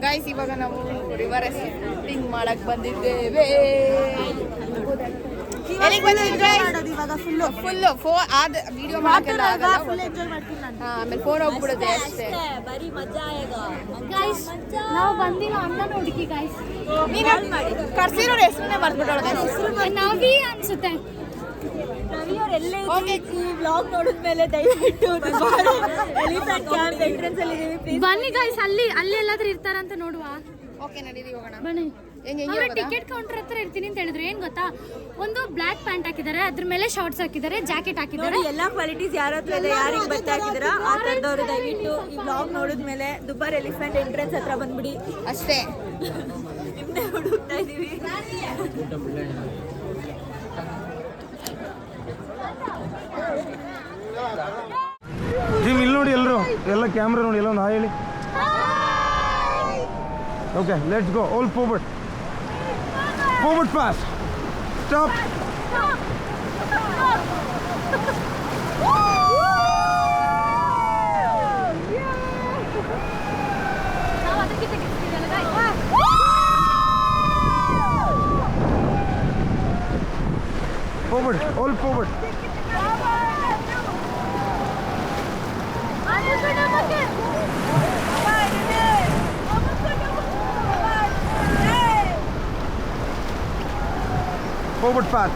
Guys ಇವಾಗ ನಾವು river rafting ಮಾಡಕ್ ಬಂದಿದ್ದೇವೆ. ಫುಲ್ಲು ವಿಡಿಯೋ ಮಾಡಕ್ಕೆಲ್ಲ ಆಮೇಲೆ ಫೋನ್ ಹೋಗ್ಬಿಡುತ್ತೆ ಅಷ್ಟೇ. ನಾವು ಬಂದಿರೋ ಅಣ್ಣನ ಹುಡುಗಿ ಗೈಸ್. ಕರ್ಸಿರೋರು ಹೆಸರನ್ನೇ ಬರ್ಬಿಟ್ಟೋಳ ನಾವಿ ಅನ್ಸುತ್ತೆ. ನೋಡಿದ್ಮೇಲೆ ದಯವಿಟ್ಟು ಬನ್ನಿ ಗೈಸ್, ಅಲ್ಲಿ ಎಲ್ಲಾದ್ರೂ ಇರ್ತಾರಂತ ನೋಡುವ. ಓಕೆ ನಡೀರಿ ಹೋಗೋಣ. ಬನ್ನಿ. ಟಿಕೆಟ್ ಕೌಂಟರ್ ಹತ್ರ ಇರ್ತೀನಿ ಅಂತ ಹೇಳಿದ್ರು. ಏನ್ ಗೊತ್ತಾ, ಒಂದು ಬ್ಲಾಕ್ ಪ್ಯಾಂಟ್ ಹಾಕಿದ್ದಾರೆ, ಅದ್ರ ಮೇಲೆ ಶಾರ್ಟ್ಸ್ ಹಾಕಿದ್ದಾರೆ, ಜಾಕೆಟ್ ಹಾಕಿದ್ದಾರೆ. ಎಲ್ಲಾ ಕ್ವಾಲಿಟೀಸ್ ಯಾರ ಹತ್ರ ಇದೆ, ಯಾರಿಗೆ ಬಟ್ಟೆ ಹಾಕಿದಾರ ಆ ತರದವ್ರು ದಯವಿಟ್ಟು ಈ ಬ್ಲಾಗ್ ನೋಡಿದ್ಮೇಲೆ ದುಬಾರ್ ಎಲಿಫೆಂಟ್ ಎಂಟ್ರೆನ್ಸ್ ಹತ್ರ ಬಂದ್ಬಿಡಿ ಅಷ್ಟೇ. ನಿಮ್ನೆ ಹುಡುಕ್ತಾ ಇದೀವಿ. ಇಲ್ಲಿ ನೋಡಿ ಎಲ್ಲರೂ, ಎಲ್ಲ ಕ್ಯಾಮ್ರಾ ನೋಡಿ, ಎಲ್ಲ ನಾ ಹೇಳಿ. Okay, let's go. All forward. Forward fast. Stop. Forward. All forward.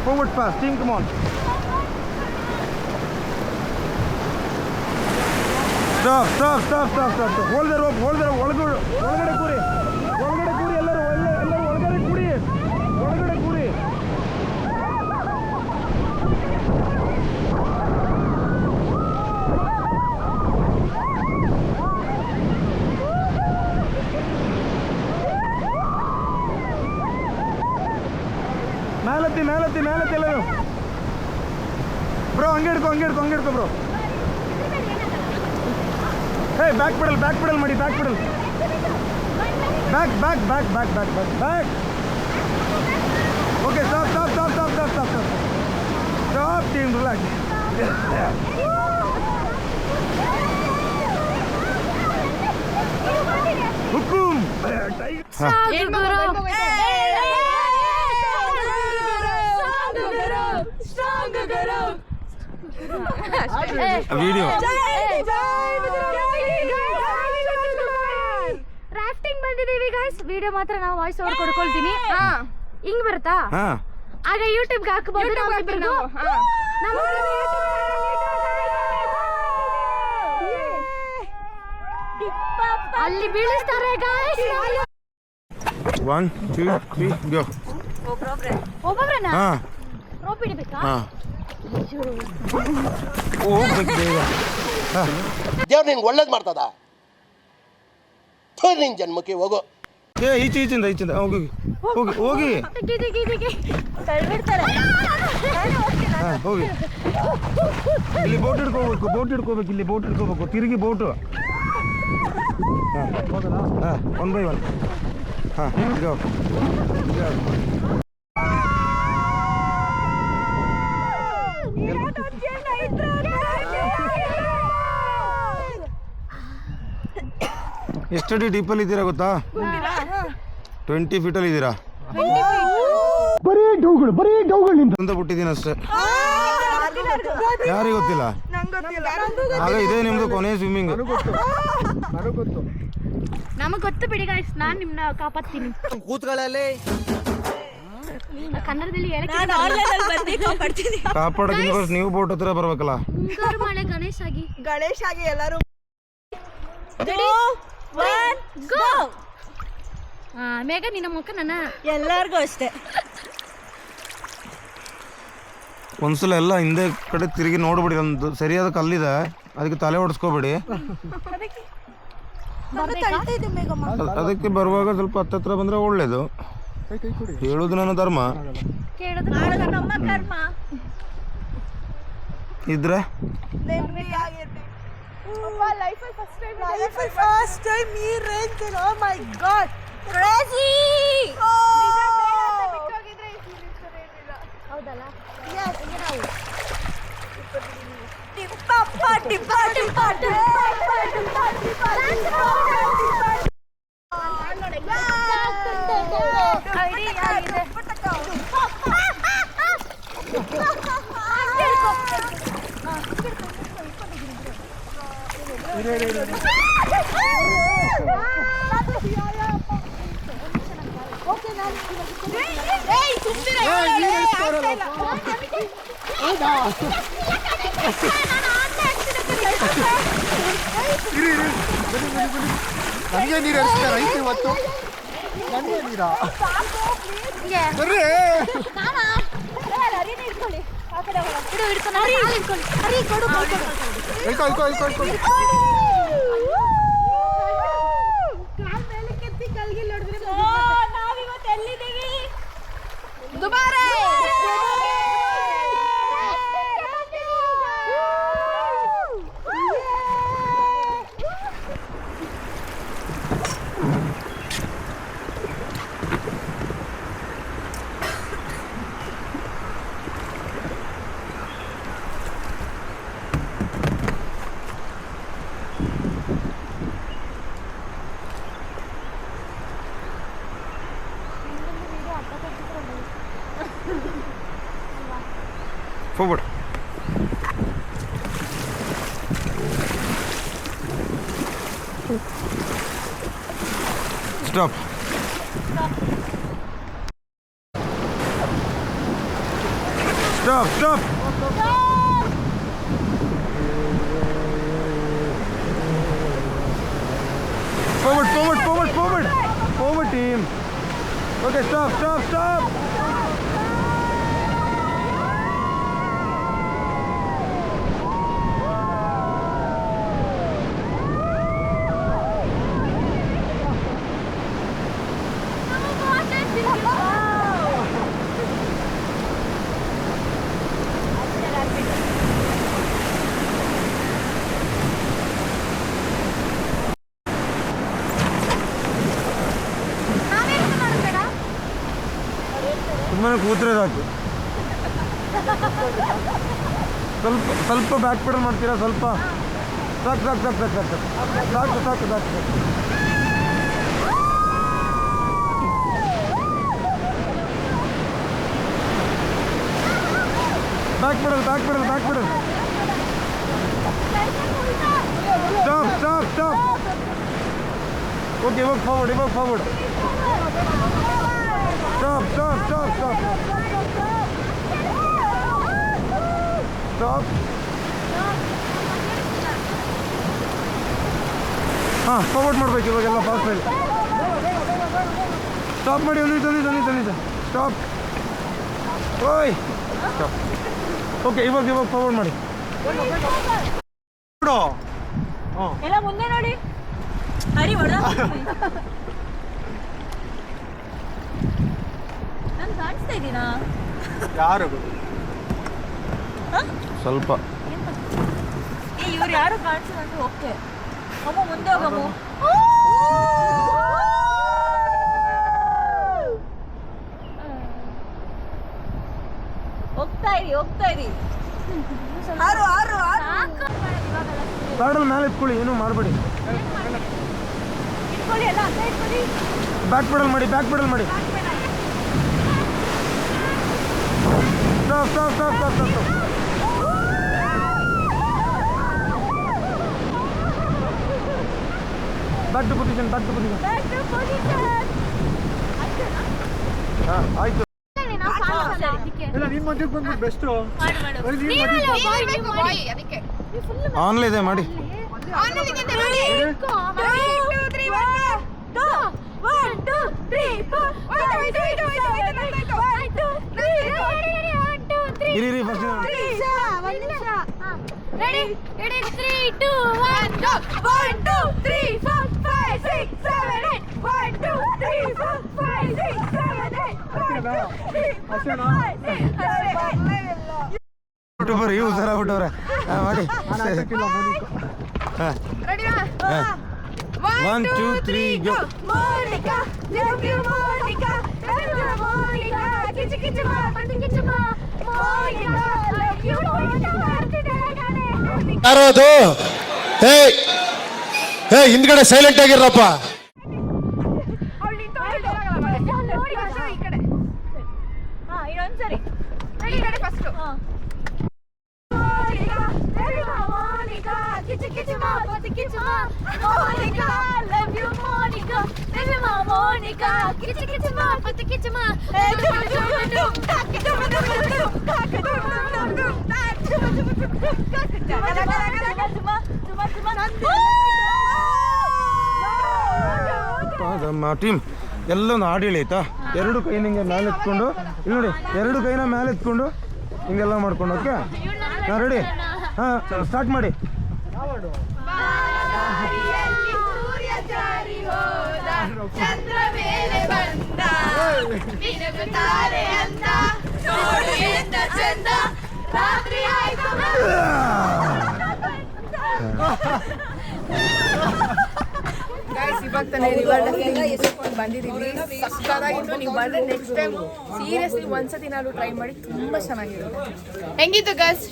Forward fast, team, come on. Stop. Hold the rope, ಒಳಗಡೆ ಕೂರಿ, ಎಲ್ಲರೂ ಒಳಗಡೆ ಕೂರಿ. ಮೇಲತ್ತಿ ಎಲ್ಲರೂ. ಬ್ರೋ ಹಂಗೆ ಹಿಡ್ಕೊ ಬ್ರೋ. ಹೇ ಬ್ಯಾಕ್ ಪೆಡಲ್ ಮಾಡಿ, back okay. Stop team, relax. ಹುಕುಂ. ವಿಡಿಯೋ ರಾಫ್ಟಿಂಗ್ ಬಂದಿದ್ದೀವಿ guys. Video ಮಾತ್ರ ನಾವು ವಾಯ್ಸ್ ಓವರ್ ಕೊಡ್ಕೊಳ್ತೀನಿ. ಹಿಂಗ್ ಬರುತ್ತಾ? ಆಗ ಯೂಟ್ಯೂಬ್ಗೆ ಹಾಕಬಹುದು. ಅಲ್ಲಿ ಬೀಳಿಸ್ತಾರೆ ಗೈಸ್. 1 2 3 ಗೋ. ಒಬ್ಬೊಬ್ರನ್ನ ರೋಪ್ ಹಿಡಿಬೇಕಾ? ದೇವ್ರು ನಿನ್ಗೆ ಒಳ್ಳೇದು ಮಾಡ್ತದ. ನಿನ್ ಜನ್ಮಕ್ಕೆ ಹೋಗೋ. ಈಚಿಂದ ಹೋಗಿ. ಹೋಗಿ ಇಲ್ಲಿ ಬೋಟ್ ಹಿಡ್ಕೋಬೇಕು. ತಿರುಗಿ ಬೋಟು. 1 by 1. ಗೋ. ಎಷ್ಟಡಿ ಡೀಪಲ್ಲಿ ಇದ್ದೀರಾ ಗೊತ್ತಾ? 20 ಫೀಟಲ್ಲಿ ಇದ್ದೀರಾ. ಬರೀ ಡೌಗಳು ಅಂತ ಬಿಟ್ಟಿದ್ದೀನಿ ಅಷ್ಟೇ. ಯಾರಿಗೆ ಗೊತ್ತಿಲ್ಲ? ಆಗ ಇದೇ ನಿಮ್ದು ಕೊನೆ ಸ್ವಿಮ್ಮಿಂಗ್. ನಮಗೆ ಗೊತ್ತು ಬಿಡಿ ಗಾಯ್ಸ್, ನಾನು ನಿಮ್ಮನ್ನ ಕಾಪಾಡ್ತೀನಿ. ಕೂತ್ಗಳಲ್ಲಿ ಕನ್ನಡದಲ್ಲಿ ಕಾಪಾಡೋದು ನೀವು ಬೋಟ್ ಹತ್ರ ಬರ್ಬೇಕಲ್ಲ. ಮಳೆ ಗಣೇಶ್ ಆಗಿ ಎಲ್ಲರೂ ಮೇಘ ನಿನ್ನ ಮುಖ ನನ್ನ ಎಲ್ಲಾರ್ಗೂ ಅಷ್ಟೇ. ಒಂದ್ಸಲ ಎಲ್ಲ ಹಿಂದೆ ಕಡೆ ತಿರುಗಿ ನೋಡ್ಬಿಡಿ. ಒಂದು ಸರಿಯಾದ ಕಲ್ಲಿದೆ, ಅದಕ್ಕೆ ತಲೆ ಹೊಡ್ಸ್ಕೋಬೇಡಿ. ಅದಕ್ಕೆ ಬರುವಾಗ ಸ್ವಲ್ಪ ಹತ್ತತ್ರ ಬಂದ್ರೆ ಒಳ್ಳೇದು. ಹೇಳುದು ನನ್ನ ಧರ್ಮ ಇದ್ರೆ. ಫಸ್ಟ್ ಟೈಮ್ ಈ ರೇಂಜ್. ಓ ಮೈ ಗಾಡ್, ಕ್ರೇಜಿ. ಹೌದಲ್ಲ? ನನಗೆ ನೀರು ಹರಿಸ್ತಾರೆ ಐತೆ ಇವತ್ತು. ನನಗೆ ನೀರಾ ಬರ್ರಿ. ನಾವಿವತ್ತು ಎಲ್ಲಿದ್ದೀವಿ? Dubare Forward. Stop. Stop, stop. Forward, forward, forward, forward. Forward team. Okay, stop, stop, stop. ಸುಮ್ಮನೆ ಕೂತ್ರೆ ಸಾಕು. ಸ್ವಲ್ಪ ಬ್ಯಾಕ್ ಪೆಡಲ್ ಮಾಡ್ತೀರಾ? ಸ್ವಲ್ಪ ಸಾಕು ಸಾಕು ಸಾಕು ಸಾಕು ಸಾಕು ಸಾಕು ಸಾಕು ಸಾಕು ಸಾಕು. Back pedal back pedal back pedal. Stop stop stop. Okay ಇವಾಗ ಫಾರ್ವರ್ಡ್ ಇವಾಗ forward. Stop, stop, stop, stop. Stop. ಹಾಂ ಫಾರ್ವರ್ಡ್ ಮಾಡಬೇಕು ಇವಾಗೆಲ್ಲ ಫಾಸ್ಟಾಗಿ. ಸ್ಟಾಪ್ ಮಾಡಿ ಒಂದು ನಿಮಿಷ ಸ್ಟಾಪ್. ಓಯ್ ಸ್ಟಾಪ್. ಓಕೆ ಇವಾಗ ಫಾರ್ವರ್ಡ್ ಮಾಡಿ. ಎಲ್ಲ ಮುಂದೆ ನೋಡಿ. ಹರಿ ಹೊಡ. ನಾನು ಕಾಣಿಸ್ತಾ ಇದ್ದೀನಾ? ಯಾರು ಸ್ವಲ್ಪ ಇವ್ರು ಯಾರು ಕಾಣಿಸಿಲ್ಲ ಅಂತ ಓಕೆ. ಅಮ್ಮ ಮುಂದೆ ಹೋಗಮ್ಮ. ಹೋಗ್ತಾ ಇರಿ. ಆರು ಪ್ಯಾಡಲ್ ಮೇಲೆ ಇಟ್ಕೊಳ್ಳಿ, ಏನೂ ಮಾಡಬೇಡಿ. ಇಟ್ಕೊಳ್ಳಿ, ಎಲ್ಲ ಅಲ್ಲೇ ಇಟ್ಕೊಳ್ಳಿ. ಬ್ಯಾಕ್ ಪೆಡಲ್ ಮಾಡಿ stop stop stop stop stop. Back to position ಹಾಂ ಆಯ್ತು. ಇಲ್ಲ ನಿಮ್ಮ ಮಧ್ಯಕ್ಕೆ ಬಂದ್ಬಿಟ್ಟು ಬೆಸ್ಟು. ಆನ್ಲೈನ್ ಇದೆ ಮಾಡಿ. ಇರಿ ಫಸ್ಟ್ Ready? 3, 2, 1, go! 1, 2, 3, 4, 5, 6, 7, 8. 1, 2, 3, 4, 5, 6, 7, 8. 1, 2, 3, 4, 5, 6, 7, 8. ಯೂಟ್ಯೂಬರ್ ಇವು ಸರ ಬಿಟ್ಟವ್ರೆ ಮಾಡಿ. ಹಾಂ 1, 2, 3 go. Monica, love you Monica, Monica, kichma, Monica, love you Monica. ಯಾರೋ ಅದು? ಹಿಂದ್ಗಡೆ ಸೈಲೆಂಟ್ ಆಗಿರಪ್ಪ. ಇನ್ನೊಂದ್ಸರಿ first Kichima, Kichima, Monica, love you Monica, Kichima, Monica, Kichima, Kichima, team ಎಲ್ಲೊಂದು ಹಾಡು ಹೇಳಿ ಆಯ್ತಾ. ಎರಡು ಕೈ ನಿಂಗೆ ಮೇಲೆ ಎತ್ಕೊಂಡು ಇಲ್ಲಿ ನೋಡಿ, ಎರಡು ಕೈನ ಮೇಲೆ ಎತ್ಕೊಂಡು ಹಿಂಗೆಲ್ಲ ಮಾಡ್ಕೊಂಡು. ಓಕೆ ನಾ ರೆಡಿ? ಹಾಂ ಸ್ಟಾರ್ಟ್ ಮಾಡಿ. ಚಂದ್ರ ಮೇಲೆ ಬಂದ ಮಿನುಗುತ್ತಾರೆ ಅಂತ ನೋಡು ಎಂತ ಚಂದ ರಾತ್ರಿ ಆಯ್ತು. ಗೈಸ್ ಇವಾಗ ತಾನೇ ರಿವರ್ ಎಸ್ಕೊಂಡು ಬಂದಿದ್ದೀವಿ. ಸಕ್ಕತ್ತಾಗಿತ್ತು. ನೀವು ಬಂದರೆ ನೆಕ್ಸ್ಟ್ ಟೈಮ್ ಸೀರಿಯಸ್ಲಿ ಒಂದ್ಸತಿ ನಾನು ಟ್ರೈ ಮಾಡಿ ತುಂಬ ಚೆನ್ನಾಗಿರುತ್ತೆ. ಹೆಂಗಿತ್ತು ಗೈಸ್?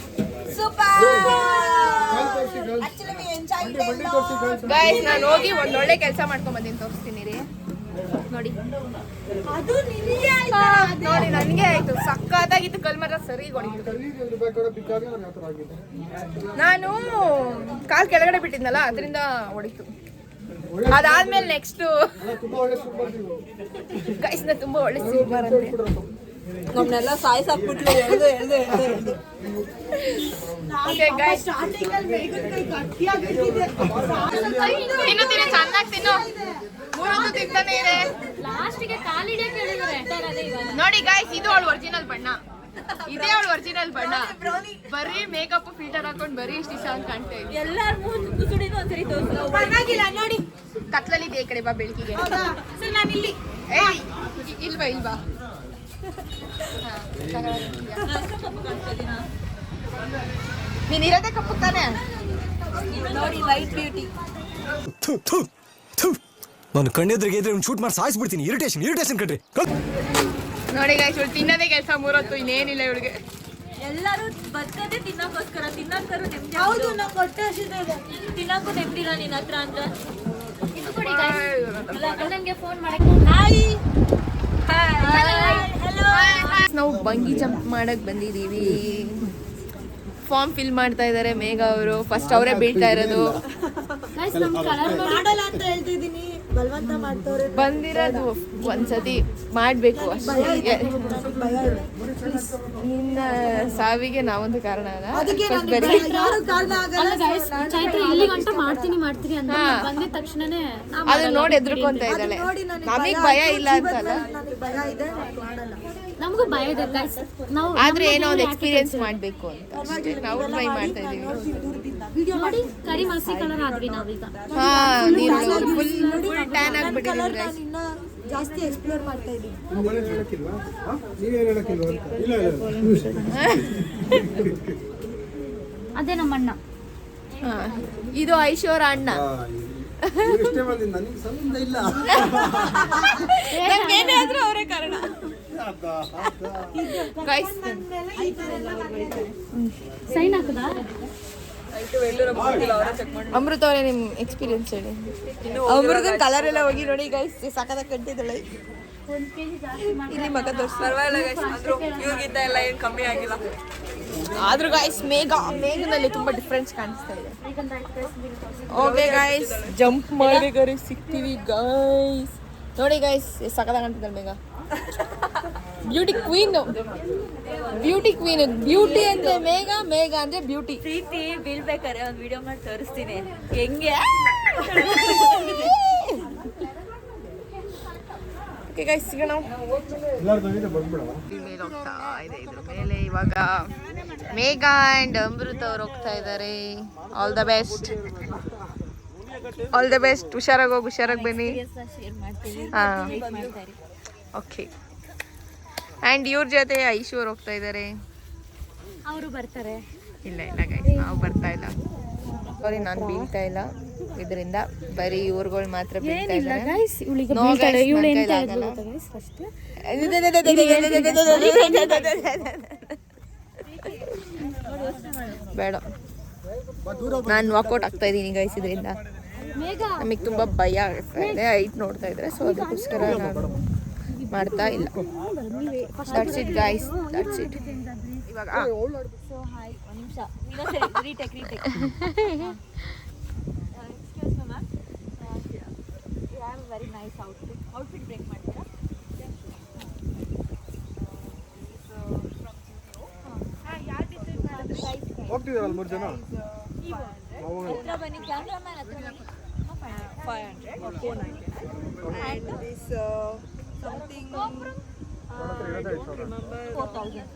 ಗೈಸ್ ನಾನು ಹೋಗಿ ಒಂದೊಳ್ಳೆ ಕೆಲಸ ಮಾಡ್ಕೊಂಡ್ ಬಂದೀನಿ, ತೋರಿಸ್ತೀನಿ ರೀ. ನೋಡಿ ನೋಡಿ ನನಗೆ ಆಯ್ತು. ಸಕ್ಕತ್ತಾಗಿತ್ತು. ಕಲ್ಮರ ಸರಿ ಹೊಡಿತು. ನಾನು ಕಾಲ್ ಕೆಳಗಡೆ ಬಿಟ್ಟಿದ್ನಲ್ಲ ಅದರಿಂದ ಹೊಡಿತು. ಅದಾದ್ಮೇಲೆ ನೆಕ್ಸ್ಟ್ ಗೈಸ್ ನ ತುಂಬಾ ಒಳ್ಳೆ ಸೂಪರ್ ಅಂತೆ. ನಮ್ಮನ್ನೆಲ್ಲ ಸಾಯಿಸಾಕ್ಬಿಟ್ಲು. ತಿನ್ನು ಚೆನ್ನಾಗಿ ತಿನ್ನು. ಮೂರೊಂದು ತಿಂತಾನೆ ಇದೆ. ನೋಡಿ ಗೈಸ್ ಇದು ಅವಳು ಒರಿಜಿನಲ್ ಬಣ್ಣ. ಇದೇ ಅವಳು ಒರಿಜಿನಲ್ ಬಣ್ಣ. ಬರೀ ಮೇಕಪ್ ಫಿಲ್ಟರ್ ಹಾಕೊಂಡು ಬರೀ ಇಷ್ಟ ಅಂತ ಕಾಣ್ತಾ ಇದೆ. ಎಲ್ಲಾರು ಮುಸುಡಿನೂ ಒಂದ್ಸರಿ ತೋರಿಸು. ಪರವಾಗಿಲ್ಲ ನೋಡಿ. ಕತ್ಲಲ್ಲಿ ಇದೆ ಈ ಕಡೆ ಬಾ ಬೆಳಕಿಗೆ. ಸರ್ ನಾನು ಇಲ್ಲಿ ಇಲ್ವಾ ನೀನ್ ಇರೋದೇ ಕಪ್ಪು ತಾನೆ. ನೋಡಿ ವೈಟ್ ಬ್ಯೂಟಿ. ನಾನು ಕಣ್ಣೆದ್ರಿಗೆ ಇದ್ರೆ ಶೂಟ್ ಮಾಡಿ ಸಾಯಿಸ್ಬಿಡ್ತೀನಿ. ಇರಿಟೇಷನ್ ಕಣ್ರಿ. ನೋಡಿ ಗೈಸ್ ಇವಳು ತಿನ್ನೋದೇ ಕೆಲಸ ಮೂರೊತ್ತು, ಇನ್ನೇನಿಲ್ಲ ಇವಳಿಗೆ. ಎಲ್ಲರೂ ಬದುಕದೆ ತಿನ್ನಕ್ಕೋಸ್ಕರ. ತಿನ್ನಕ್ಕಾರು ನೆಮ್ಮದಿ. ಹೌದು ನಾವು ಹೊಟ್ಟೆ ಹಸಿದೆ ಇದೆ. ತಿನ್ನಕ್ಕೂ ನೆಮ್ಮದಿಲ್ಲ ನಿನ್ನ ಹತ್ರ ಅಂತ. ನಂಗೆ ಫೋನ್ ಮಾಡಕ್ಕೆ. ಹಾಯ್ ನಾವು ಬಂಗಿ ಜಂಪ್ ಮಾಡಕ್ ಬಂದಿದೀವಿ. ಫಾರ್ಮ್ ಫಿಲ್ ಮಾಡ್ತಾ ಇದ್ದಾರೆ ಮೇಘ ಅವರು. ಫಸ್ಟ್ ಅವರೇ ಬೀಳ್ತಾ ಇರೋದು. ಮಾಡಲ್ಲ ಅಂತ ಹೇಳ್ತಿದ್ದೀನಿ, ಬಲವಂತ ಮಾಡ್ತವ್ರೆ. ಬಂದಿರೋದು ಒಂದ್ಸತಿ ಮಾಡ್ಬೇಕು ಅಷ್ಟೇ. ನಿನ್ನ ಸಾವಿಗೆ ನಾವೊಂದು ಕಾರಣ ಅಲ್ಲ. ಅದನ್ನ ನೋಡಿ ಎದ್ರುಕೊಂತ ಇದ್ದಾಳೆ. ನಮಗ್ ಭಯ ಇಲ್ಲ ಅಂತಲ್ಲ, ನಮಗೂ ಭಯ ಇದೆ. ಆದ್ರೆ ಏನೋ ಒಂದು ಎಕ್ಸ್ಪೀರಿಯನ್ಸ್ ಮಾಡ್ಬೇಕು ಅಂತ ಅಷ್ಟೇ ನಾವು ಟ್ರೈ ಮಾಡ್ತಾ ಇದೀವಿ. ನೋಡಿ ಕರಿ ಮಸಿ ಕಲರ್ ಆದ್ವಿ ನಾವೀಗ. ಹಾ ನೀನು ಫುಲ್ ಟ್ಯಾನ್ ಆಗ್ಬಿಟ್ಟಿದ್ದೀರಿ. ಜಾಸ್ತಿ ಎಕ್ಸ್ಪ್ಲೋರ್ ಮಾಡ್ತಾ ಇದೀವಿ. ಅದೇ ನಮ್ಮ ಅಣ್ಣ. ಇದು ಐಶ್ವರ್ಯ ಅಣ್ಣ. ಏನಾದ್ರೂ ಅವರೇ ಕಾರಣ. ಸೈನ್ ಹಾಕದಾ? ಅಮೃತ ಅವರೇ ನಿಮ್ ಎಕ್ಸ್ಪೀರಿಯನ್ಸ್ ಹೇಳಿ. ಅಮೃತನ ಕಲರ್ ಎಲ್ಲ ಹೋಗಿ ನೋಡಿ ಗೈಸ್, ಸಾಕಾದ ಕಟ್ಟಿದ್ದಾಳೆ. ಇಲ್ಲಿ ಮಗ ತೋರಿಸಿ. ಪರವಾಗಿಲ್ಲ ಗೈಸ್, ಆದ್ರೂ ಇವ್ರಿಗಿಂತ ಎಲ್ಲ ಏನು ಕಮ್ಮಿ ಆಗಿಲ್ಲ. ಆದ್ರೂ ಗೈಸ್ ಮೇಘನಲ್ಲಿ ತುಂಬಾ ಡಿಫ್ರೆನ್ಸ್ ಕಾಣಿಸ್ತಾ ಇದೆ. ಓಕೆ ಗೈಸ್ ಜಂಪ್ ಮಾಡ್ಬೇಕಾದ್ರೆ ಸಿಗ್ತೀವಿ ಗೈಸ್. ನೋಡಿ ಗೈಸ್ ಎಷ್ಟು ಸಕ್ಕತ್ತಾಗಿ ಕಾಣ್ತಿದ್ದಾಳೆ ಮೇಘ. ಬ್ಯೂಟಿ ಕ್ವೀನ್ ಬ್ಯೂಟಿ ಅಂದ್ರೆ ಮೇಘ ಅಂದ್ರೆ ಬ್ಯೂಟಿ. ಪ್ರೀತಿ ಬೀಳ್ಬೇಕಾರೆ ಒಂದು ವಿಡಿಯೋ ಮಾಡಿ ತೋರಿಸ್ತೀನಿ ಹೆಂಗೆ. ಓಕೆ ಗೈಸ್ ಸಿಗೋಣ. ಮೇಲೆ ಹೋಗ್ತಾ ಇದೆ ಇದ್ರ ಮೇಲೆ. ಇವಾಗ ಮೇಘ ಅಂಡ್ ಅಮೃತ ಅವ್ರು ಹೋಗ್ತಾ ಇದ್ದಾರೆ. All the best. ಹುಷಾರಾಗಿ ಹೋಗಿ, ಹುಷಾರಾಗಿ ಬನ್ನಿ. ಹಾಂ ಓಕೆ. ಆ್ಯಂಡ್ ಇವ್ರ ಜೊತೆ ಐಶ್ವರ್ ಹೋಗ್ತಾ ಇದ್ದಾರೆ. ಅವರು ಬರ್ತಾರೆ. ಇಲ್ಲ ಗೈಸ್ ನಾವು ಬರ್ತಾ ಇಲ್ಲ. ಸಾರಿ ನಾನು ಬೀಳ್ತಾ ಇಲ್ಲ ಇದರಿಂದ. ಬರೀ ಇವ್ರುಗಳು ಮಾತ್ರ ಬೀಳ್ತಾ ಇದ್ದಾರೆ. ಬೇಡ, ನಾನು ವಾಕೌಟ್ ಆಗ್ತಾ ಇದ್ದೀನಿ ಗೈಸ್ ಇದರಿಂದ. ನಮಗೆ ತುಂಬ ಭಯ ಆಗ್ತಾ ಇದೆ ಹೈಟ್ ನೋಡ್ತಾ ಇದ್ರೆ. ಸೊ ಅದಕ್ಕೋಸ್ಕರ ನಾನು ಮಾಡ್ತಾ ಇಲ್ಲ. That's it guys, that's it. ಇವಾಗ ವೆರಿ ನೈಸ್ ಔಟ್ಫಿಟ್ ಬ್ರೇಕ್ ಮಾಡ್ತೀರಾ? ಹೋಗ್ತಿದಾರಲ್ಲ 3 ಜನ ಹತ್ರ ಬನ್ನಿ, ಕ್ಯಾಮ್ರಾಮನ್ ಹತ್ರ ಬನ್ನಿ. 500 or 499 and this something I don't remember 4000.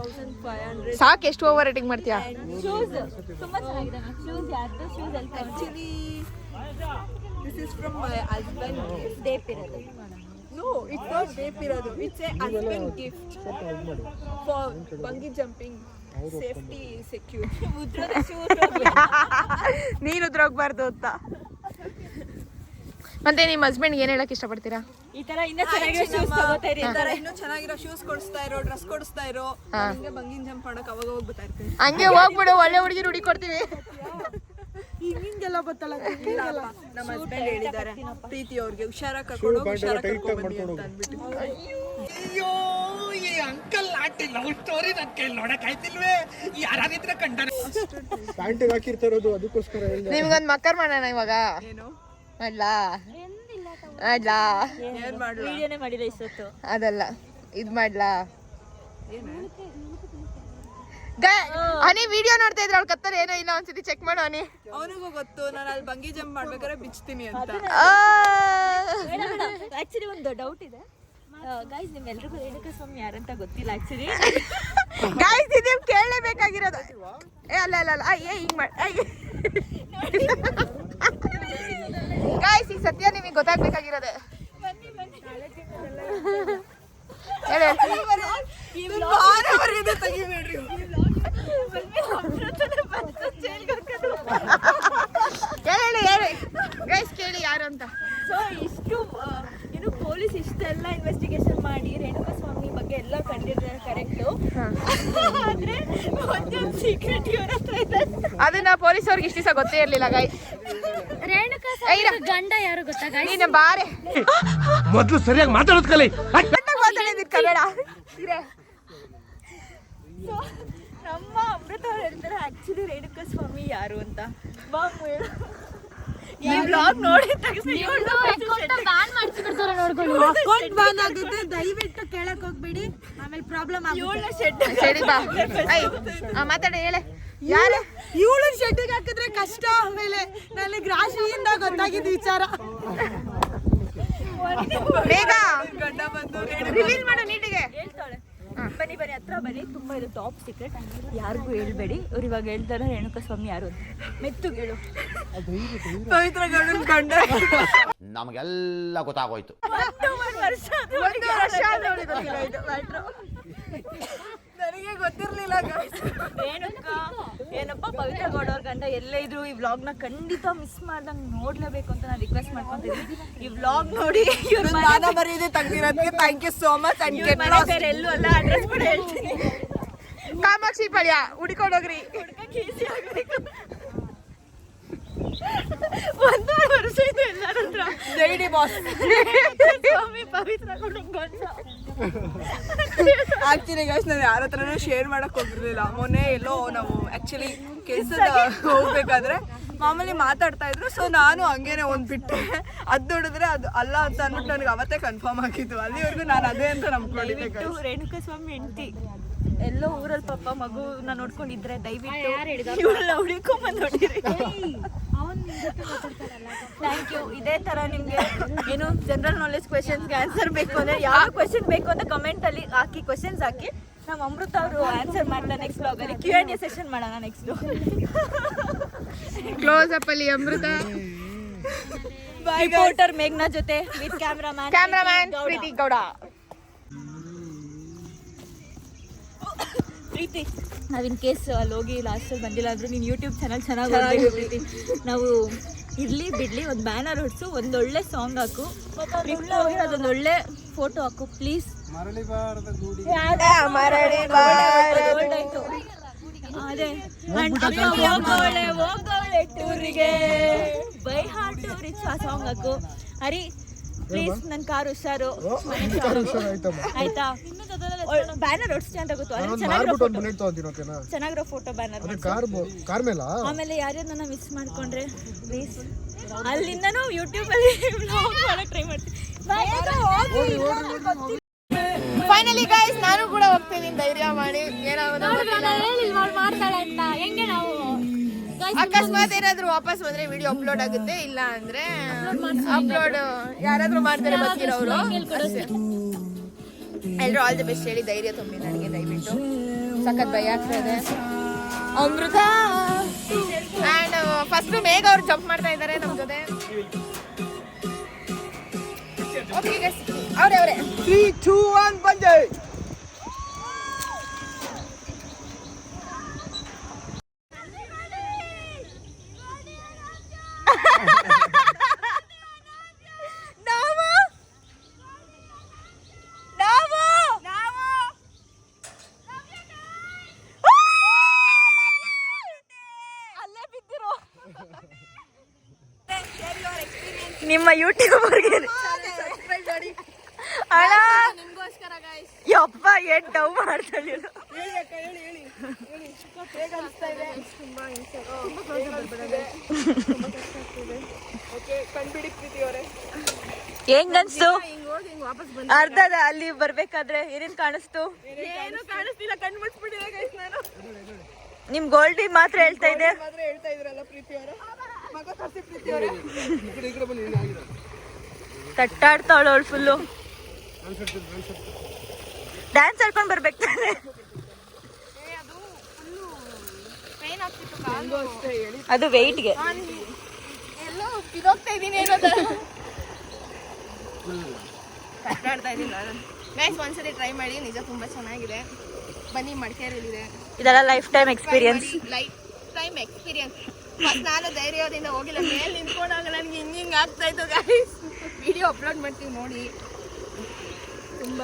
1500 ಸಾಕು. ಎಷ್ಟು ಓವರ್ ರೇಟಿಂಗ್ ಮಾಡ್ತೀಯಾ? ಶೂಸ್ ತುಂಬಾ ಚೆನ್ನಾಗಿದೆ. ಶೂಸ್ ಯಾರ್ದು? ಶೂಸ್ ಅಲ್ಲಿ actually this is from my husband gift. ಡೇಪ್ ಇರೋದು. No, it's not tape iradu. It's a husband gift for bungee jumping. Safety secure. ಉದ್ರದ shoes ನೀನು ಉದ್ರೋಗ್ಬಾರ್ದು ಅಂತ. ಮತ್ತೆ ನಿಮ್ಮ ಹಸ್ಬೆಂಡ್ ಏನ್ ಹೇಳಕ್ ಇಷ್ಟಪಡ್ತೀರಾ? ಈ ತರ ಇನ್ನೂ ಚೆನ್ನಾಗಿರೋ ಶೂಸ್ ತಗೋತಾ ಇರಿ. ಈ ತರ ಇನ್ನೂ ಚೆನ್ನಾಗಿರೋ ಶೂಸ್ ಕೊಡಿಸ್ತಾ ಇರೋ, ಡ್ರೆಸ್ ಕೊಡಿಸ್ತಾ ಇರೋ. ಹಿಂಗೆ ಬಂಗಿಂಗ್ ಜಂಪ್ ಮಾಡಕ್ ಅವಾಗ ಹೋಗ್ಬಿಡ್ತಾ ಇರ್ತೀನಿ. ಹಂಗೆ ಹೋಗ್ಬಿಡು, ಒಳ್ಳೆ ಹುಡುಗಿ ಹುಡುಗಿ ಕೊಡ್ತೀವಿ. ಹಿಂಗೆಲ್ಲ ಬತ್ತಲ್ಲ. ನಮ್ಮ ಹಸ್ಬೆಂಡ್ ಹೇಳಿದ್ದಾರೆ ಪ್ರೀತಿ ಅವ್ರಿಗೆ ಹುಷಾರಾಗಿ ಕರ್ಕೊಂಡು ಹುಷಾರಾಗಿ ಕರ್ಕೊಂಡು ಬನ್ನಿ ಅಂತ ಅಂದ್ಬಿಟ್ಟು. ಅಯ್ಯೋ ಈ ಅಂಕಲ್ ಆಂಟಿ ಲವ್ ಸ್ಟೋರಿ ನನ್ ಕೈಲಿ ನೋಡಕ್ ಆಯ್ತಿಲ್ವೇ? ಯಾರಾಗಿದ್ರೆ ಕಂಡಾರೆ ಪ್ಯಾಂಟಿಗೆ ಹಾಕಿರ್ತಾರೋದು ಅದಕ್ಕೋಸ್ಕರ ಹೇಳಿದೆ. ನಿಮ್ಗೊಂದ್ ಮಕ್ಕರ್ ಮಾಡೋಣ ಇವಾಗ. ಏನು ಮಾಡ್ಲಾ ಮಾಡ್ಲಾ ಏನ್ ಮಾಡ್ಲ? ವಿಡಿಯೋನೇ ಮಾಡಿಲ್ಲ ಇಷ್ಟೊತ್ತು. ಅದಲ್ಲ, ಇದ್ ಮಾಡ್ಲಾ. ಅನಿ ವಿಡಿಯೋ ನೋಡ್ತಾ ಇದ್ರೆ ಅವ್ಳ ಕತ್ತರ್ ಏನೋ ಇಲ್ಲ, ಒಂದ್ಸತಿ ಚೆಕ್ ಮಾಡು ಅನಿ. ಅವನಿಗೂ ಗೊತ್ತು ನಾನು ಅಲ್ಲಿ ಬಂಗಿ ಜಂಪ್ ಮಾಡ್ಬೇಕಾದ್ರೆ ಬಿಚ್ತೀನಿ ಅಂತ. ಆಕ್ಚುಲಿ ಒಂದು ಡೌಟ್ ಇದೆ ಗೈಸ್, ನಿಮ್ಮೆಲ್ರಿಗೂ ರೇಣುಕಾ ಸ್ವಾಮಿ ಯಾರಂತ ಗೊತ್ತಿಲ್ಲ ಆಕ್ಚುಲಿ. ಗಾಯ್ಸ್ ಇದು ಕೇಳಲೇಬೇಕಾಗಿರೋದು. ಅಲ್ಲ ಅಲ್ಲ ಅಲ್ಲ, ಹಿಂಗ್ ಮಾಡಿ. ಗಾಯ್ಸ್ ಈಗ ಸತ್ಯ ನಿಮಗೆ ಗೊತ್ತಾಗ್ಬೇಕಾಗಿರೋದು. ಹೇಳಿ ತೆಗಿಬೇಡ್ರಿ. ಹೇಳಿ ಹೇಳಿ ಗೈಸ್, ಕೇಳಿ ಯಾರು ಅಂತ. ಸೊ ಇಷ್ಟು ಏನು ಪೊಲೀಸ್ ಇಷ್ಟೆಲ್ಲ ಇನ್ವೆಸ್ಟಿಗೇಷನ್ ಮಾಡಿ ರೇಣುಕಾ ಸ್ವಾಮಿ ಬಗ್ಗೆ ಎಲ್ಲ ಕಂಡಿದ್ದಾರೆ ಕರೆಕ್ಟು. ಆದ್ರೆ ಒಂದೊಂದು ಸೀಕ್ರೆಟ್ ಇವ್ರ ಹತ್ರ ಇದೆ. ಅದನ್ನ ಪೊಲೀಸ್ ಅವ್ರಿಗೆ ಇಷ್ಟ ದಿವಸ ಗೊತ್ತೇ ಇರ್ಲಿಲ್ಲ ಗಾಯ್ಸ್. ರೇಣುಕಾ ಸ್ವಾಮಿ ಗಂಡ ಯಾರು ಗೊತ್ತಾ ಗಾಯ್ಸ್? ನೀನು ಬಾರೆ ಮೊದ್ಲು ಸರಿಯಾಗಿ ಮಾತಾಡೋದ್ ಕಲಿ. ಮಾತಾಡಿದ್ ಕನ್ನಡ. ಸೊ ನಮ್ಮ ಅಮೃತ ಅವ್ರು ಹೇಳ್ತಾರೆ ಆಕ್ಚುಲಿ ರೇಣುಕಾ ಸ್ವಾಮಿ ಯಾರು ಅಂತ. ಬಾಂಬ್ ಹೇಳು. ಈ ಬ್ಲಾಗ್ ನೋಡಿ ತಕ್ಷಣ ಬ್ಯಾನ್ ಮಾಡಿಸ್ಬಿಡ್ತಾರೆ ನೋಡ್ಕೊಳ್ಳಿ. ಅಕೌಂಟ್ ಬ್ಯಾನ್ ಆಗುತ್ತೆ, ದಯವಿಟ್ಟು ಕೇಳಕ್ ಹೋಗ್ಬೇಡಿ, ಆಮೇಲೆ ಪ್ರಾಬ್ಲಮ್ ಆಗುತ್ತೆ. ಸರಿ ಬಾ. ಮಾತಾಡಿ ಹೇಳೆ ಯಾರು? ಇವಳು ಶೆಟ್ಟಿಗೆ ಹಾಕಿದ್ರೆ ಕಷ್ಟ. ಆಮೇಲೆ ನನಗೆ ರಾಶಿಯಿಂದ ಗೊತ್ತಾಗಿದ್ದ ವಿಚಾರ. ಬೇಗ ಗಂಡ ಬಂದು ರಿವೀಲ್ ಮಾಡು ನೀಟಿಗೆ. ಹೇಳ್ತಾಳೆ ಬನ್ನಿ ಬನ್ನಿ ಹತ್ರ ಬನ್ನಿ, ತುಂಬಾ ಇದು ಟಾಪ್ ಸೀಕ್ರೆಟ್, ಯಾರಿಗೂ ಹೇಳ್ಬೇಡಿ. ಅವ್ರು ಇವಾಗ ಹೇಳ್ತಾರೆ ರೇಣುಕಾ ಸ್ವಾಮಿ ಯಾರು ಅಂತ. ಮೆತ್ತಗೆ ಹೇಳು. ಪವಿತ್ರ ಗಂಡನ ಗಂಡ ನಮಗೆಲ್ಲ ಗೊತ್ತಾಗೋಯ್ತು. 1 ವರ್ಷ ನನಗೆ ಗೊತ್ತಿರ್ಲಿಲ್ಲ guys. ರೇಣುಕಾ ಏನಪ್ಪ ಪವಿತ್ರ ಗೌಡ ಅವ್ರ ಗಂಡ ಎಲ್ಲೇ ಇದ್ರು ಈ ವ್ಲಾಗ್ನ ಖಂಡಿತ ಮಿಸ್ ಮಾಡ್ದಂಗೆ ನೋಡ್ಲೇಬೇಕು ಅಂತ ನಾನು ರಿಕ್ವೆಸ್ಟ್ ಮಾಡ್ಕೊಂತಿದ್ದೀನಿ. ಈ ವ್ಲಾಗ್ ನೋಡಿ ಇವ್ರ ಮಾನ ಮರ್ಯಾದೆ ತೆಗ್ದಿರೋದಕ್ಕೆ ಥ್ಯಾಂಕ್ ಯು ಸೋ ಮಚ್. ಮನೆ ಬೇರೆ ಎಲ್ಲೂ ಅಲ್ಲ, ಅಡ್ರೆಸ್ ಕೂಡ ಹೇಳ್ತೀನಿ. ಕಾಮಾಕ್ಷಿ ಪಾಳ್ಯ ಹುಡುಕೊಂಡೋಗ್ರಿ. ಹುಡ್ಕಕ್ಕೆ ಈಸಿ ಆಗಬೇಕು. 1 ವರ್ಷ ಇದು ಎಲ್ಲರ ಹತ್ರ ಜೈಡಿ ಬಾಸ್. ಸ್ವಾಮಿ ಪವಿತ್ರ ಗೌಡ ಗಂಡ. ಆಕ್ಚುಲಿ ಗೈಸ್ ನಾನು ಯಾರ ಹತ್ರನೂ ಶೇರ್ ಮಾಡಕ್ ಹೋಗಿರ್ಲಿಲ್ಲ. ಮೊನ್ನೆ ಎಲ್ಲೋ ನಾವು ಆಕ್ಚುಲಿ ಕೆಲ್ಸದ ಹೋಗ್ಬೇಕಾದ್ರೆ ಮಾಮೂಲಿ ಮಾತಾಡ್ತಾ ಇದ್ರು. ಸೊ ನಾನು ಹಂಗೇನೆ ಒಂದ್ ಬಿಟ್ಟೆ. ಅದ್ ನೋಡಿದ್ರೆ ಅದು ಅಲ್ಲ ಅಂತ ಅಂದ್ಬಿಟ್ಟು ನನಗೆ ಅವತ್ತೇ ಕನ್ಫರ್ಮ್ ಆಗಿತ್ತು. ಅಲ್ಲಿವರೆಗೂ ನಾನು ಅದೇ ಅಂತ ನಂಬ್ಕೊಂಡಿದ್ದೆ. ದಯವಿಟ್ಟು ರೇಣುಕಾ ಸ್ವಾಮಿ ಹೆಂಡತಿ ಎಲ್ಲೋ ಊರಲ್ಲಿ ಪಾಪ ಮಗುನ ನೋಡ್ಕೊಂಡಿದ್ರೆ ದಯವಿಟ್ಟು ಇವಳನ್ನ ಹುಡುಕೊಂಬಂದು ನೋಡಿರಿ. Thank you. ಇದೇ ತರ ನಿಮ್ಗೆ ಏನು ಜನರಲ್ ನಾಲೆಜ್ ಕ್ವೆಶನ್ಸ್ಗೆ ಆನ್ಸರ್ ಬೇಕು ಅಂದ್ರೆ ಯಾವ ಕ್ವೆಶನ್ ಬೇಕು ಅಂತ ಕಮೆಂಟ್ ಅಲ್ಲಿ ಹಾಕಿ, ಕ್ವೆಶನ್ಸ್ ಹಾಕಿ. ನಮ್ಮ ಅಮೃತ ಅವರು ಆನ್ಸರ್ ಮಾಡ್ತಾರೆ ನೆಕ್ಸ್ಟ್ ಬ್ಲಾಗಲ್ಲಿ. Q&A ಸೆಷನ್ ಮಾಡೋಣ ನೆಕ್ಸ್ಟ್. ಕ್ಲೋಸ್ ಅಪ್ ಅಲ್ಲಿ ಅಮೃತ, ರಿಪೋರ್ಟರ್ ಮೇಘ್ನಾ ಜೊತೆ ವಿತ್ ಕ್ಯಾಮ್ರಾಮ್ಯಾನ್ ಪ್ರೀತಿ ಗೌಡ. ಪ್ರೀತಿ, ನಾವು ಇನ್ ಕೇಸ್ ಅಲ್ಲಿ ಹೋಗಿ ಲಾಸ್ಟಲ್ಲಿ ಬಂದಿಲ್ಲ ಅಂದ್ರೂ ನೀನು ಯೂಟ್ಯೂಬ್ ಚಾನಲ್ ಚೆನ್ನಾಗಿ ಪ್ರೀತಿ. ನಾವು ಇರ್ಲಿ ಬಿಡ್ಲಿ ಒಂದು ಬ್ಯಾನರ್ ಹೊಡ್ಸು, ಒಂದೊಳ್ಳೆ ಸಾಂಗ್ ಹಾಕು, ಅದೊಂದು ಒಳ್ಳೆ ಫೋಟೋ ಹಾಕು ಪ್ಲೀಸ್. ಅದೇ ಹೋಗೋಳೆ ಟೂರಿಗೆ ಬೈ ಹಾರ್ಟ್ ಟು ರಿಚ್ ಆ ಸಾಂಗ್ ಹಾಕು. ಹರಿ ಪ್ಲೀಸ್ ನನ್ನ ಕಾರ್ ಹುಷಾರು ಆಯ್ತಾ? ಬ್ಯಾನರ್ ಹೊಡ್ಸ್ತೀನಿ ಅಂತ ಗೊತ್ತು. ಅದ್ರಲ್ಲಿ ಚೆನ್ನಾಗಿರೋ ಫೋಟೋ ಬ್ಯಾನರ್. ಆಮೇಲೆ ಯಾರ್ಯಾರು ನನ್ನ ಮಿಸ್ ಮಾಡ್ಕೊಂಡ್ರೆ ಪ್ಲೀಸ್ ಅಲ್ಲಿಂದನೂ ಯೂಟ್ಯೂಬಲ್ಲಿ ವ್ಲಾಗ್ ಮಾಡಕ್ಕೆ ಟ್ರೈ ಮಾಡ್ತೀನಿ. ಫೈನಲಿ ಗೈಸ್ ನಾನು ಕೂಡ ಹೋಗ್ತೀನಿ, ಧೈರ್ಯ ಮಾಡಿ. ಮಾಡ್ತಾಳೆ ಅಂತ ಹೆಂಗೆ ನಾವು ಅಕಸ್ಮಾತ್ ಏನಾದ್ರು ವಾಪಸ್ ಬಂದ್ರೆ ವಿಡಿಯೋ ಅಪ್ಲೋಡ್ ಆಗುತ್ತೆ, ಇಲ್ಲ ಅಂದ್ರೆ ಅಪ್ಲೋಡ್ ಯಾರಾದ್ರೂ ಮಾಡ್ತಾರೆ ಬರ್ತಿರೋರು. ಎಲ್ಲರೂ ಆಲ್ ದಿ ಬೆಸ್ಟ್ ಹೇಳಿ ಧೈರ್ಯ ತುಂಬಿ ನನಗೆ ದಯವಿಟ್ಟು. ಸಖತ್ ಭಯ ಆಗ್ತಾ ಇದೆ. ಅಮೃತ ಅಂಡ್ ಫಸ್ಟ್ ಮೇಘ ಅವ್ರು ಜಂಪ್ ಮಾಡ್ತಾ ಇದ್ದಾರೆ ನಮ್ಮ ಜೊತೆ. ಓಕೆ ಗೈಸ್, ಅವರೇ 3, 2, 1 ಬಂದೆ. ನಿಮ್ಮ ಯೂಟ್ಯೂಬರ್ಗೆ ಅಣ್ಣ ಯಪ್ಪ ಏನ್ ಡವ್ ಮಾಡ್ತಾಳೆ. ಹೆಂಗನ್ಸ್ತು? ಅರ್ಧದ ಅಲ್ಲಿ ಬರ್ಬೇಕಾದ್ರೆ ಏನೇನ್ ಕಾಣಿಸ್ತು? ಏನು ಕಾಣಿಸ್ತಿಲ್ಲ, ಕಣ್ಣು ಮುಚ್ಚಿಬಿಟ್ಟಿದೆ ಗೈಸ್ ನಾನು. ನಿಮ್ ಗೋಲ್ಡಿ ಮಾತ್ರ ಹೇಳ್ತಾ ಇದೆ. ಹೇಳ್ತಾ ಇದ್ರಲ್ಲ ಪ್ರೀತಿ ಅವರೇ, ಮಗ ಕರ್ಸಿ ಪ್ರೀತಿ ಅವರೇ. ತಟ್ಟಾಡ್ತಾವಳು ಅವಳು ಫುಲ್ಲು. ಡ್ಯಾನ್ಸ್ ಆಡ್ಕೊಂಡ್ ಬರ್ಬೇಕು ತಾನೆ. ಅದು ವೆಯ್ಟ್ಗೆ ಎಲ್ಲೋ ಬಿದೋಗ್ತಾ ಇದೀನಿ ಏನೋದ ಕಟ್ಟಾಡ್ತಾ ಇದೀನಿ ನಾನು. ಗೈಸ್ ಒಂದ್ಸರಿ ಟ್ರೈ ಮಾಡಿ, ನಿಜ ತುಂಬಾ ಚೆನ್ನಾಗಿದೆ. ಬನ್ನಿ ಮಡಿಕೇರಿಲಿದೆ. ಇದೆಲ್ಲ life time experience. Life time experience. First ನಾನು ಧೈರ್ಯದಿಂದ ಹೋಗಿಲ್ಲ, ಮೇಲೆ ನಿಂತ್ಕೊಂಡಾಗ ನನಗೆ ಹಿಂಗೆ ಆಗ್ತಾ ಇತ್ತು ಗೈಸ್. ವಿಡಿಯೋ ಅಪ್ಲೋಡ್ ಮಾಡ್ತೀವಿ ನೋಡಿ. ತುಂಬ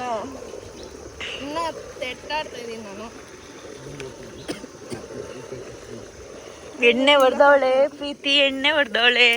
ಇನ್ನ ತೆಟ್ಟಾಡ್ತಾ ಇದ್ದೀನಿ ನಾನು. ಎಣ್ಣೆ ಹೊಡೆದವಳೆ ಪ್ರೀತಿ, ಎಣ್ಣೆ ಹೊಡೆದವಳೆ.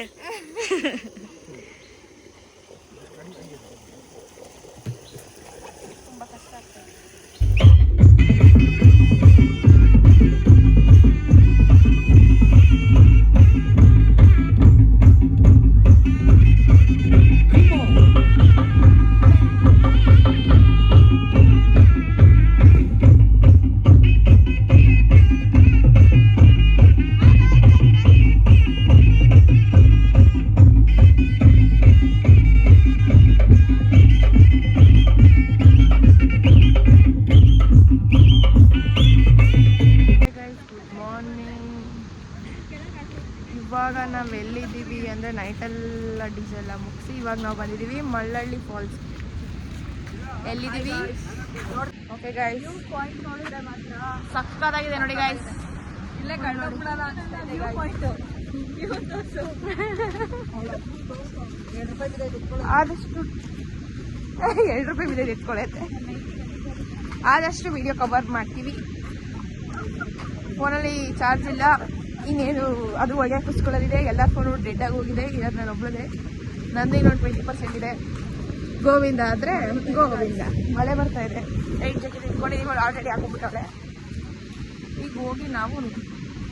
ಇವಾಗ ನಾವು ಎಲ್ಲಿದ್ದೀವಿ ಅಂದರೆ ನೈಟೆಲ್ಲ ಡಿಜೆ ಎಲ್ಲ ಮುಗಿಸಿ ಇವಾಗ ನಾವು ಬಂದಿದ್ದೀವಿ ಮಳ್ಳಳ್ಳಿ ಫಾಲ್ಸ್. ಎಲ್ಲಿದ್ದೀವಿ ಓಕೆ ಗೈಸ್, ಸಕ್ಕತ್ತಾಗಿದೆ ನೋಡಿ ಗೈಸ್. ಇಲ್ಲೇ ಆದಷ್ಟು 2 ರೂಪಾಯಿ ಬಿದ್ದು ಇಟ್ಕೊಳತ್ತೆ. ಆದಷ್ಟು ವಿಡಿಯೋ ಕವರ್ ಮಾಡ್ತೀವಿ. ಫೋನಲ್ಲಿ ಚಾರ್ಜ್ ಇಲ್ಲ, ಇನ್ನೇನು ಅದು ಒಳ್ಳೆ ಕುಸ್ಕೊಳ್ಳೋದಿದೆ. ಎಲ್ಲ ಫೋನು ಡೆಡ್ ಆಗಿ ಹೋಗಿದೆ. ಇರೋದು ನಾನು ಒಬ್ಬಳದೆ. ನಂದು ಇನ್ನೊಂದು 20% ಇದೆ. ಗೋವಿಂದ ಆದರೆ ಗೋವಿಂದ. ಮಳೆ ಬರ್ತಾ ಇದೆ. 8 ಜೊತೆ ಇಟ್ಕೊಂಡಿದ್ದೀವಿ, ಆಲ್ರೆಡಿ ಹಾಕೊಂಡ್ಬಿಟ್ಟವ್ರೆ. ಈಗ ಹೋಗಿ ನಾವು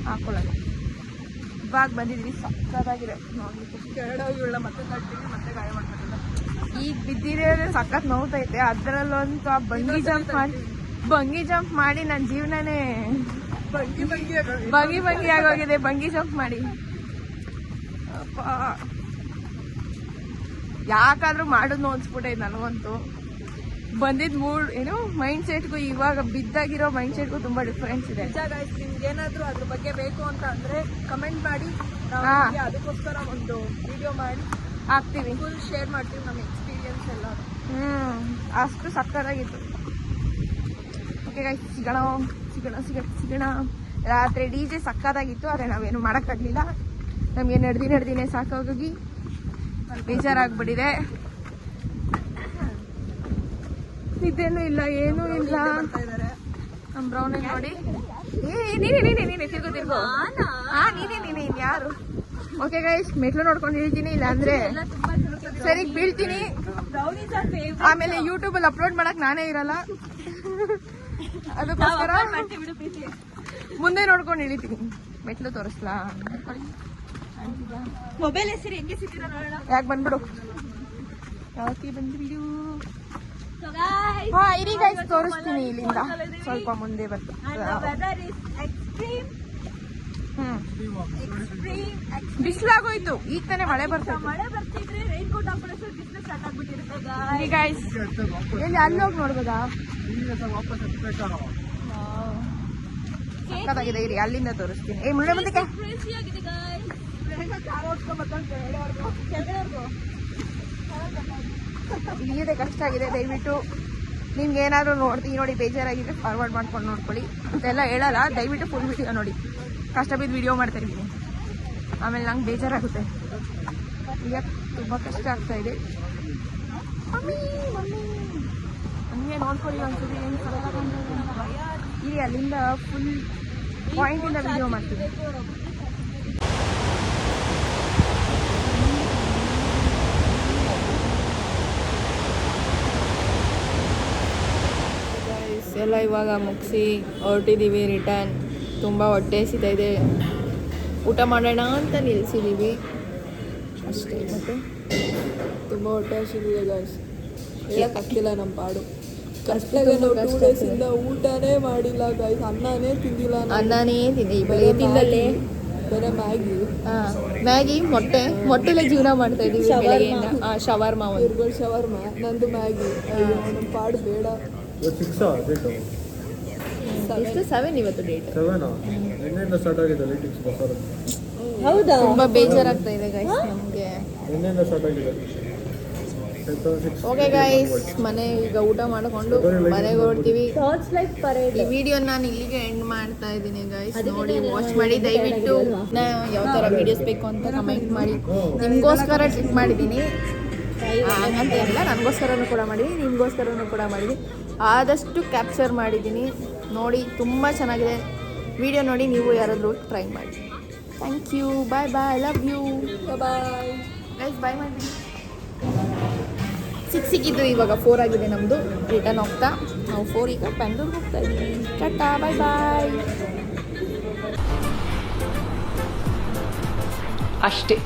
ಹಾಕೊಳ್ಳೋದು. ಇವಾಗ ಬಂದಿದ್ದೀವಿ, ಸಕ್ಕತ್ತಾಗಿದೆ ನೋಡಿ. ಮತ್ತೆ ಕಟ್ತೀವಿ, ಮತ್ತೆ ಗಾಯ ಮಾಡ್ಕೊತಿಲ್ಲ. ಈಗ ಬಿದ್ದಿರೋದ್ರೆ ಸಖತ್ ನೋವ್ತೈತೆ. ಅದರಲ್ಲಂತೂ ಬಂಗಿ ಜಂಪ್ ಮಾಡಿ ನನ್ನ ಜೀವನನೇ ಬಂಗಿ ಆಗೋಗಿದೆ. ಬಂಗಿ ಜಂಪ್ ಮಾಡಿ ಯಾಕಾದ್ರೂ ಮಾಡೋದು ಅನ್ಸ್ಬಿಟ್ಟೈತೆ ನನಗಂತೂ. ಬಂದಿದ್ ಮೂಡ್ ಏನು ಮೈಂಡ್ ಸೆಟ್ಗೂ ಇವಾಗ ಬಿದ್ದಾಗಿರೋ ಮೈಂಡ್ ಸೆಟ್ಗೂ ತುಂಬಾ ಡಿಫ್ರೆನ್ಸ್ ಇದೆ. ನಿಮ್ಗೆ ಏನಾದ್ರು ಅದ್ರ ಬಗ್ಗೆ ಬೇಕು ಅಂತ ಅಂದ್ರೆ ಕಮೆಂಟ್ ಮಾಡಿ, ಅದಕ್ಕೋಸ್ಕರ ಒಂದು ವಿಡಿಯೋ ಮಾಡಿ ಹಾಕ್ತೀವಿ, ಫುಲ್ ಶೇರ್ ಮಾಡ್ತೀವಿ ನಮ್ಮ ಎಕ್ಸ್ಪೀರಿಯನ್ಸ್ ಎಲ್ಲ. ಅಷ್ಟು ಸಕ್ಕತ್ತಾಗಿತ್ತು. ಓಕೆ ಗೈಸ್, ಸಿಗೋಣ. ರಾತ್ರಿ DJ ಸಕ್ಕತ್ತಾಗಿತ್ತು, ಆದರೆ ನಾವೇನು ಮಾಡೋಕ್ಕಾಗಲಿಲ್ಲ. ನಮಗೆ ನಡೆದಿನೇ ಸಾಕಾಗಿ ಬೇಜಾರಾಗ್ಬಿಟ್ಟಿದೆ. ನಿದ್ದೆನೂ ಇಲ್ಲ, ಏನೂ ಇಲ್ಲ. ನಮ್ಮ ಬ್ರೌನ್ ನೋಡಿ, ನೀನೇ ತಿರ್ಗೋ. ನೀನೇ ಯಾರು? ಓಕೆ ಗೈಸ್, ಮೆಟ್ಲು ನೋಡ್ಕೊಂಡು ಹೇಳ್ತೀನಿ, ಇಲ್ಲ ಅಂದ್ರೆ ಸರಿ ಬೀಳ್ತೀನಿ. ಆಮೇಲೆ ಯೂಟ್ಯೂಬಲ್ಲಿ ಅಪ್ಲೋಡ್ ಮಾಡಕ್ ನಾನೇ ಇರಲ್ಲ. ಅದಕ್ಕೋಸ್ಕರ ಮುಂದೆ ನೋಡ್ಕೊಂಡು ಇಳಿತೀನಿ. ಮೆಟ್ಲು ತೋರಿಸ್ಲಾ? ಮೊಬೈಲ್ ಹೆಸರು ಹೆಂಗೆ ಸಿಕ್ಕಿರೋ ನೋಡೋಣ. ಯಾಕೆ ಬಂದ್ಬಿಡು, ಯಾವತ್ತಿ ಬಂದ್ಬಿಡು. ಹಾ ಇರಿ ಗೈಸ್, ತೋರಿಸ್ತೀನಿ ಇಲ್ಲಿಂದ ಸ್ವಲ್ಪ ಮುಂದೆ ಬರ್ತು. ಬಿಸಿಲಾಗೋಯ್ತು, ಈಗ ತಾನೇ ಮಳೆ ಬರ್ತದೆ. ಮಳೆ ಬರ್ತಿದ್ರೆ ರೈನ್ ಕೋಟ್ ಹಾಕೊಳ್ಳೋ ಬಿಸಿಲು ಸ್ಟಾರ್ಟ್ ಆಗ್ಬಿಟ್ಟಿರುತ್ತೆ. ಇರಿ ಗೈಸ್, ಎಲ್ಲಿ ಅಲ್ಲಿ ಹೋಗಿ ನೋಡ್ಬೋದಾ? ಸಕ್ಕತ್ತಾಗಿದೆ, ಇರಿ ಅಲ್ಲಿಂದ ತೋರಿಸ್ತೀನಿ. ಏ ಮುಂದೆ ಮುಂದಕ್ಕೆ ಇಲ್ಲಿದೆ, ಕಷ್ಟ ಆಗಿದೆ. ದಯವಿಟ್ಟು ನಿಮ್ಗೆ ಏನಾದರೂ ನೋಡಿ ಬೇಜಾರಾಗಿದ್ರೆ ಫಾರ್ವರ್ಡ್ ಮಾಡ್ಕೊಂಡು ನೋಡ್ಕೊಳ್ಳಿ ಅಂತೆಲ್ಲ ಹೇಳಲ್ಲ. ದಯವಿಟ್ಟು ಫುಲ್ ವಿಡಿಯೋ ನೋಡಿ. ಕಷ್ಟ ಬಿದ್ದು ವಿಡಿಯೋ ಮಾಡ್ತಾ ಇದ್ದೀನಿ, ಆಮೇಲೆ ನಂಗೆ ಬೇಜಾರಾಗುತ್ತೆ. ಈಗ ತುಂಬ ಕಷ್ಟ ಆಗ್ತಾ ಇದೆ. ಹಂಗೆ ನೋಡ್ಕೊಳ್ಳಿ ಒಂದ್ಸರಿ ಏನು ಇಲ್ಲಿ ಅಲ್ಲಿಂದ ಫುಲ್ ಪಾಯಿಂಟಿಂದ ವಿಡಿಯೋ ಮಾಡ್ತೀನಿ. ಎಲ್ಲ ಇವಾಗ ಮುಗಿಸಿ ಹೊರಟಿದ್ದೀವಿ ರಿಟರ್ನ್. ತುಂಬ ಹೊಟ್ಟೆ ಹಸಿತಾ ಇದೆ, ಊಟ ಮಾಡೋಣ ಅಂತ ನಿಲ್ಸಿದ್ದೀವಿ ಅಷ್ಟೇ. ಮತ್ತು ತುಂಬ ಹೊಟ್ಟೆ ಹಸಿದಿದೆ ಗಾಯ್ಸ್, ಹೇಳಕ್ಕಾಗ್ತಿಲ್ಲ ನಮ್ಮ ಪಾಡು. ಕಷ್ಟಕ್ಕೆ ನಾವು 2 ಡೇಸಿಂದ ಊಟನೇ ಮಾಡಿಲ್ಲ ಗಾಯ್ಸ್, ಅನ್ನನೇ ತಿಂದಿಲ್ಲ. ಅನ್ನನೇ ತಿಂದೆ ಬೆಳಗ್ಗೆಯಿಂದಲೇ. ಬೇರೆ ಮ್ಯಾಗಿ, ಮ್ಯಾಗಿ, ಮೊಟ್ಟೆಲೆ ಜೀವನ ಮಾಡ್ತಾ ಇದ್ದೀವಿ ಬೆಳಗ್ಗೆಯಿಂದ. ಶವರ್ಮ, ಇವ್ರುಗಳು ಶವರ್ಮ, ನಂದು ಮ್ಯಾಗಿ. ನಮ್ಮ ಪಾಡು ಬೇಡ. ಎಷ್ಟು 7 ಇವತ್ತು ಡೇಟ್. ಹೌದಾ? ತುಂಬ ಬೇಜಾರಾಗ್ತಾ ಇದೆ ಗೈಸ್ ನಮಗೆ. ಓಕೆ ಗೈಸ್, ಈಗ ಊಟ ಮಾಡಿಕೊಂಡು ಮನೆಗೆ ಹೊರಡ್ತೀವಿ. ಈ ವಿಡಿಯೋ ನಾನು ಇಲ್ಲಿಗೆ ಎಂಡ್ ಮಾಡ್ತಾ ಇದ್ದೀನಿ ಗೈಸ್. ನೋಡಿ, ವಾಚ್ ಮಾಡಿ. ದಯವಿಟ್ಟು ಯಾವ ಥರ ವಿಡಿಯೋಸ್ ಬೇಕು ಅಂತ ಕಮೆಂಟ್ ಮಾಡಿ. ನಿಮಗೋಸ್ಕರ ಟ್ರಿಪ್ ಮಾಡಿದ್ದೀನಿ, ಹಂಗಂತ ಏನಿಲ್ಲ, ನನಗೋಸ್ಕರನೂ ಕೂಡ ಮಾಡಿದ್ದೀನಿ, ನಿಮಗೋಸ್ಕರನೂ ಕೂಡ ಮಾಡಿದ್ದೀನಿ. ಆದಷ್ಟು ಕ್ಯಾಪ್ಚರ್ ಮಾಡಿದ್ದೀನಿ. ನೋಡಿ, ತುಂಬ ಚೆನ್ನಾಗಿದೆ ವಿಡಿಯೋ. ನೋಡಿ, ನೀವು ಯಾರಾದರೂ ಟ್ರೈ ಮಾಡಿ. Thank you, bye bye, love you, bye guys. Bye ಮಾಡಿ. 6 ಸಿಕ್ಕಿದ್ದು, ಇವಾಗ 4 ಆಗಿದೆ ನಮ್ಮದು. ರಿಟರ್ನ್ ಹೋಗ್ತಾ ನಾವು 4 ಈಗ ಬೆಂಗಳೂರಿಗೆ ಹೋಗ್ತಾ ಇದ್ದೀವಿ. ಟಾಟಾ, ಬಾಯ್ ಬಾಯ್. ಅಷ್ಟೇ.